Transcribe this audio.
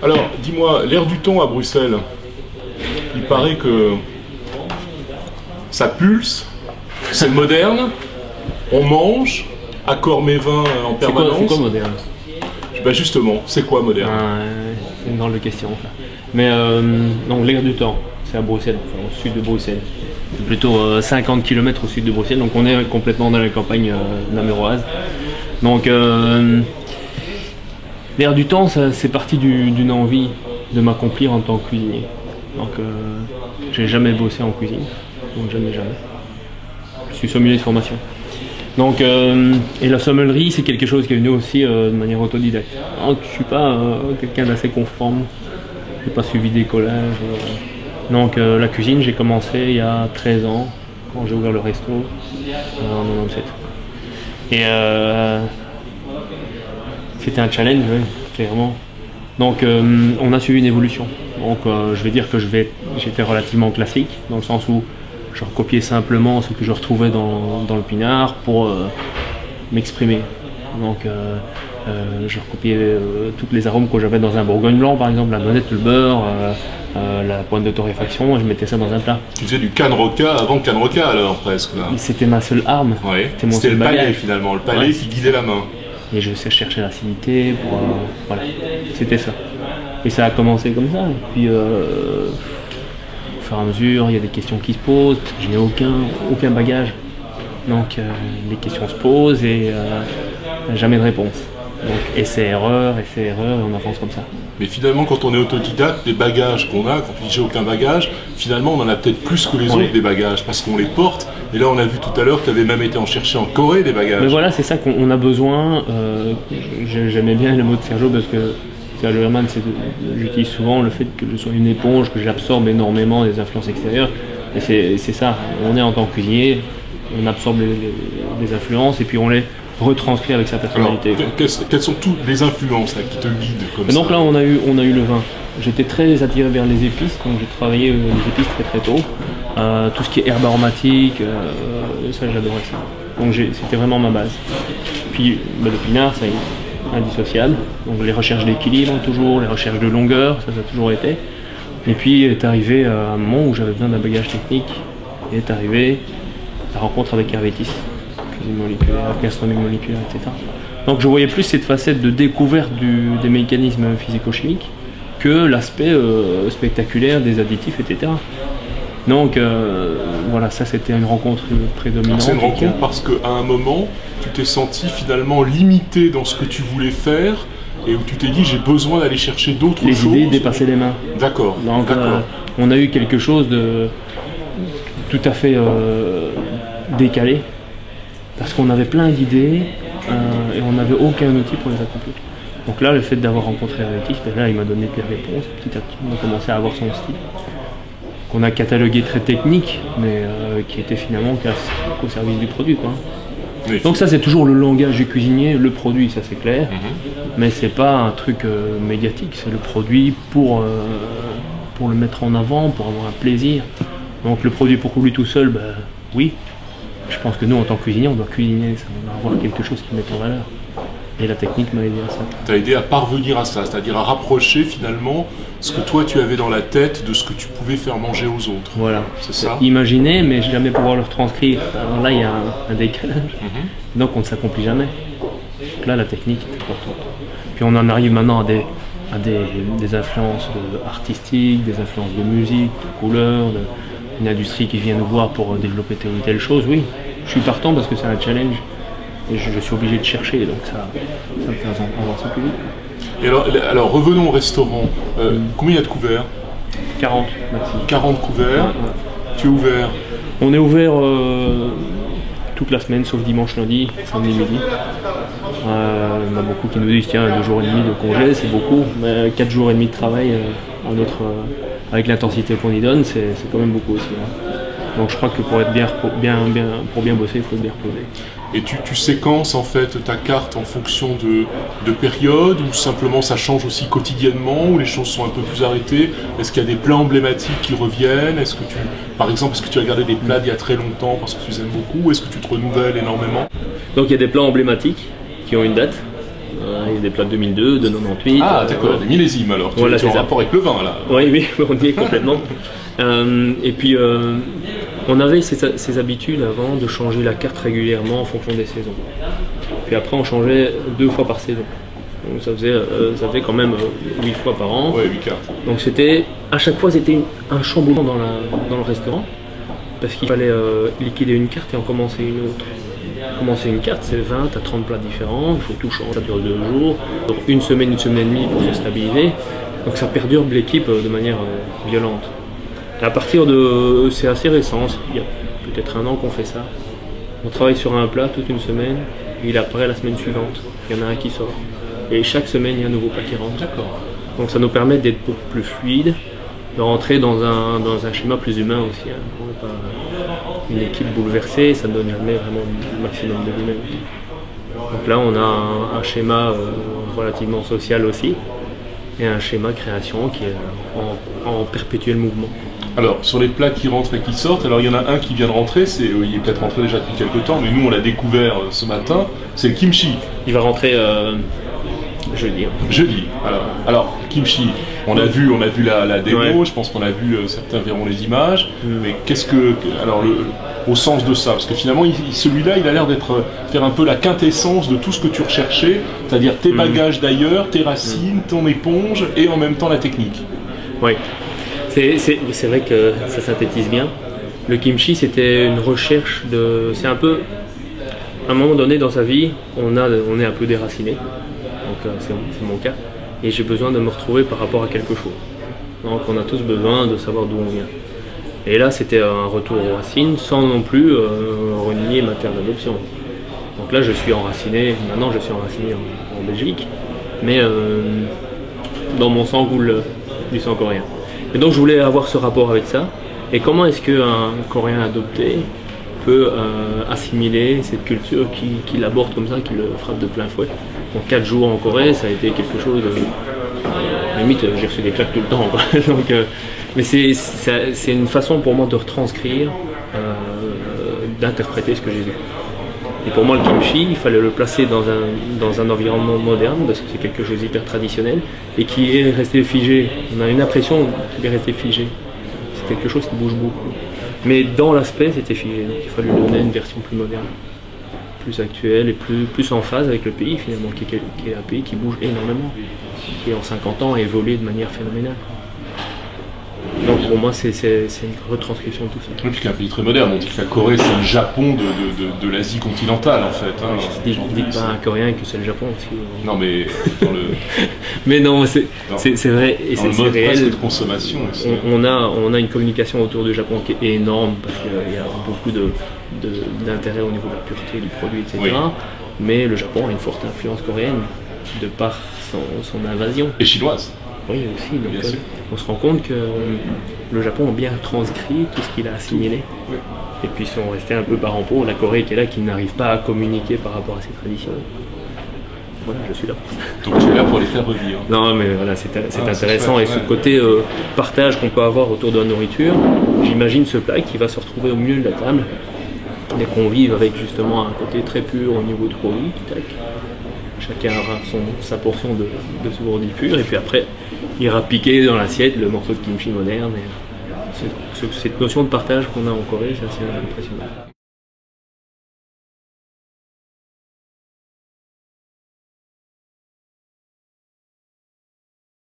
Alors, dis-moi, l'air du temps à Bruxelles, il paraît que ça pulse, c'est moderne, on mange, accord mes vins en permanence. C'est quoi moderne? Ben justement, c'est quoi moderne? C'est une grande question. Ça. Mais donc l'air du temps, c'est à Bruxelles, enfin, au sud de Bruxelles. C'est plutôt 50 km au sud de Bruxelles, donc on est complètement dans la campagne namuroise. Donc l'air du temps, c'est parti d'une envie de m'accomplir en tant que cuisinier. Donc j'ai jamais bossé en cuisine, donc jamais. Je suis sommelier de formation. Donc, et la sommellerie, c'est quelque chose qui est venu aussi de manière autodidacte. Donc, je suis pas quelqu'un d'assez conforme, j'ai pas suivi des collages. Donc la cuisine, j'ai commencé il y a 13 ans, quand j'ai ouvert le resto, en 97. Et c'était un challenge, oui, clairement. Donc on a suivi une évolution. Donc je vais dire que j'étais relativement classique, dans le sens où je recopiais simplement ce que je retrouvais dans le pinard pour m'exprimer. Donc je recopiais toutes les arômes que j'avais dans un bourgogne blanc, par exemple, la noisette, le beurre, la pointe de torréfaction, et je mettais ça dans un plat. Tu faisais du canne roca avant canne roca alors presque là. C'était ma seule arme. Ouais. C'était mon C'était seul le palais bagage. finalement, le palais qui guidait la main. Et je sais chercher l'acidité pour voilà, c'était ça. Et ça a commencé comme ça. Et puis au fur et à mesure, il y a des questions qui se posent, parce que je n'ai aucun bagage. Donc les questions se posent et jamais de réponse. Donc essai-erreur, et on avance comme ça. Mais finalement, quand on est autodidacte, les bagages qu'on a, quand on dit j'ai aucun bagage, finalement on en a peut-être plus que les autres des bagages, parce qu'on les porte. Et là on a vu tout à l'heure que tu avais même été en chercher en Corée des bagages. Mais voilà, c'est ça qu'on a besoin. J'aimais bien le mot de Sergio parce que Sergio Herman, j'utilise souvent le fait que je sois une éponge, que j'absorbe énormément des influences extérieures. Et c'est ça, on est en tant que cuisinier, on absorbe les influences et puis on les retranscrit avec sa personnalité. Alors, quelles sont toutes les influences là, qui te guident comme ça? Donc là on a eu le vin. J'étais très attiré vers les épices, donc j'ai travaillé les épices très tôt. Tout ce qui est herbes aromatiques, ça j'adorais ça. Donc c'était vraiment ma base. Puis le pinard, c'est indissociable. Donc les recherches d'équilibre toujours, les recherches de longueur, ça a toujours été. Et puis est arrivé un moment où j'avais besoin d'un bagage technique. Et est arrivé la rencontre avec Hervétis, cuisine moléculaire, gastronomie moléculaire, etc. Donc je voyais plus cette facette de découverte des mécanismes physico-chimiques que l'aspect spectaculaire des additifs, etc. Donc voilà, ça c'était une rencontre prédominante. C'est une rencontre parce qu'à un moment, tu t'es senti finalement limité dans ce que tu voulais faire et où tu t'es dit j'ai besoin d'aller chercher d'autres choses. Les idées dépassaient les mains. D'accord. Donc on a eu quelque chose de tout à fait décalé parce qu'on avait plein d'idées et on n'avait aucun outil pour les accomplir. Donc là, le fait d'avoir rencontré Hervétis, ben là il m'a donné des réponses. Petit à petit, on a commencé à avoir son style. Qu'on a catalogué très technique, mais qui était finalement au service du produit, quoi. Oui. Donc ça c'est toujours le langage du cuisinier, le produit, ça c'est clair, mais c'est pas un truc médiatique, c'est le produit pour le mettre en avant, pour avoir un plaisir. Donc le produit pour lui tout seul, ben, oui, je pense que nous en tant que cuisinier, on doit cuisiner, ça, on doit avoir quelque chose qui met en valeur. Et la technique m'a aidé à ça. T'as aidé à parvenir à ça, c'est-à-dire à rapprocher finalement ce que toi tu avais dans la tête de ce que tu pouvais faire manger aux autres. Voilà. C'est ça. Imaginer, mais jamais pouvoir le retranscrire. Alors là, il y a un décalage. Donc on ne s'accomplit jamais. Donc là, la technique est importante. Puis on en arrive maintenant à des influences artistiques, des influences de musique, de couleurs, une industrie qui vient nous voir pour développer telle ou telle chose. Oui, je suis partant parce que c'est un challenge. Et je suis obligé de chercher, donc ça me fait avancer plus vite. Et alors revenons au restaurant. Combien il y a de couverts? 40 maximum. 40 couverts. Ouais. Tu es ouvert? On est ouvert toute la semaine, sauf dimanche, lundi, samedi, midi. Il y en a beaucoup qui nous disent tiens, 2 jours et demi de congé, c'est beaucoup, mais 4 jours et demi de travail avec l'intensité qu'on y donne, c'est quand même beaucoup aussi. Hein. Donc je crois que pour bien bosser, il faut être bien reposé. Et tu séquences en fait ta carte en fonction de périodes ou simplement ça change aussi quotidiennement ou les choses sont un peu plus arrêtées? Est-ce qu'il y a des plats emblématiques qui reviennent? Est-ce que par exemple, est-ce que tu as gardé des plats d'il y a très longtemps parce que tu les aimes beaucoup ou est-ce que tu te renouvelles énormément? Donc il y a des plats emblématiques qui ont une date Il y a des plats de 2002, de 98. Ah, d'accord, des millésimes alors. Voilà, tu es en c'est ça. rapport avec le vin là. Oui, on y est complètement. Et puis, on avait ces habitudes avant de changer la carte régulièrement en fonction des saisons. Puis après, on changeait 2 fois par saison. Donc ça faisait quand même 8 fois par an. Ouais, 8 cartes. Donc à chaque fois, c'était un chamboulement dans le restaurant. Parce qu'il fallait liquider une carte et en commencer une autre. Commencer une carte, c'est 20 à 30 plats différents, il faut tout changer, ça dure 2 jours, donc une semaine et demie pour se stabiliser. Donc ça perdure l'équipe de manière violente. Et à partir de... c'est assez récent, il y a peut-être 1 an qu'on fait ça. On travaille sur un plat toute une semaine, et il apparaît la semaine suivante, il y en a un qui sort. Et chaque semaine, il y a un nouveau plat qui rentre. D'accord. Donc ça nous permet d'être beaucoup plus fluide, de rentrer dans un schéma plus humain aussi. Hein. On n'est pas une équipe bouleversée, ça ne donne jamais vraiment le maximum de lui-même. Donc là, on a un schéma relativement social aussi, et un schéma création qui est en perpétuel mouvement. Alors, sur les plats qui rentrent et qui sortent, alors il y en a un qui vient de rentrer, il est peut-être rentré déjà depuis quelques temps, mais nous on l'a découvert ce matin, c'est le kimchi. Il va rentrer jeudi. Jeudi. Alors kimchi, on a vu la démo, Ouais. je pense qu'on a vu, certains verront les images, mais qu'est-ce que, alors au sens de ça, parce que finalement celui-là il a l'air faire un peu la quintessence de tout ce que tu recherchais, c'est-à-dire tes bagages d'ailleurs, tes racines, ton éponge et en même temps la technique. Oui, c'est vrai que ça synthétise bien. Le kimchi, c'était une recherche de... C'est un peu... À un moment donné dans sa vie, on est un peu déraciné. Donc c'est mon cas. Et j'ai besoin de me retrouver par rapport à quelque chose. Donc on a tous besoin de savoir d'où on vient. Et là, c'était un retour aux racines sans non plus renier ma terre d'adoption. Donc là, je suis enraciné. Maintenant, je suis enraciné en Belgique. Mais dans mon sang coule du sang coréen. Et donc je voulais avoir ce rapport avec ça. Et comment est-ce qu'un Coréen adopté peut assimiler cette culture qui l'aborde comme ça, qui le frappe de plein fouet. Donc 4 jours en Corée, ça a été quelque chose de... limite, j'ai reçu des claques tout le temps. Donc, mais c'est une façon pour moi de retranscrire, d'interpréter ce que j'ai vu. Et pour moi, le kimchi, il fallait le placer dans un environnement moderne, parce que c'est quelque chose d'hyper traditionnel, et qui est resté figé. On a une impression qu'il est resté figé. C'est quelque chose qui bouge beaucoup. Mais dans l'aspect, c'était figé. Donc il fallait lui donner une version plus moderne, plus actuelle et plus en phase avec le pays, finalement, qui est un pays qui bouge énormément, qui en 50 ans a évolué de manière phénoménale. Donc pour moi, c'est une retranscription de tout ça. Oui, puis qu'un pays très moderne, on dit que la Corée c'est le Japon de l'Asie continentale en fait. Hein, dites pas à un Coréen que c'est le Japon aussi. Non mais dans le... mais non, c'est vrai et dans le c'est mode réel. presque de consommation. On a une communication autour du Japon qui est énorme parce qu'il y a beaucoup d'intérêt au niveau de la pureté du produit, etc. Oui. Mais le Japon a une forte influence coréenne de par son invasion. Et chinoise. Oui, aussi. Donc, Bien sûr. on se rend compte que le Japon a bien transcrit tout ce qu'il a assimilé. Oui. Et puis ils sont restés un peu parents pauvres. La Corée qui est là, qui n'arrive pas à communiquer par rapport à ses traditions. Voilà, je suis là pour ça. Donc tu es là pour les faire revivre. Non, mais voilà, c'est intéressant. chouette, Et ce ouais. côté partage qu'on peut avoir autour de la nourriture, j'imagine ce plat qui va se retrouver au milieu de la table. Des convives avec justement un côté très pur au niveau du produit. Tac. Chacun aura sa portion de ce produit pur. Et puis après, il ira piquer dans l'assiette le morceau de kimchi moderne. Et cette notion de partage qu'on a en Corée, c'est assez impressionnant.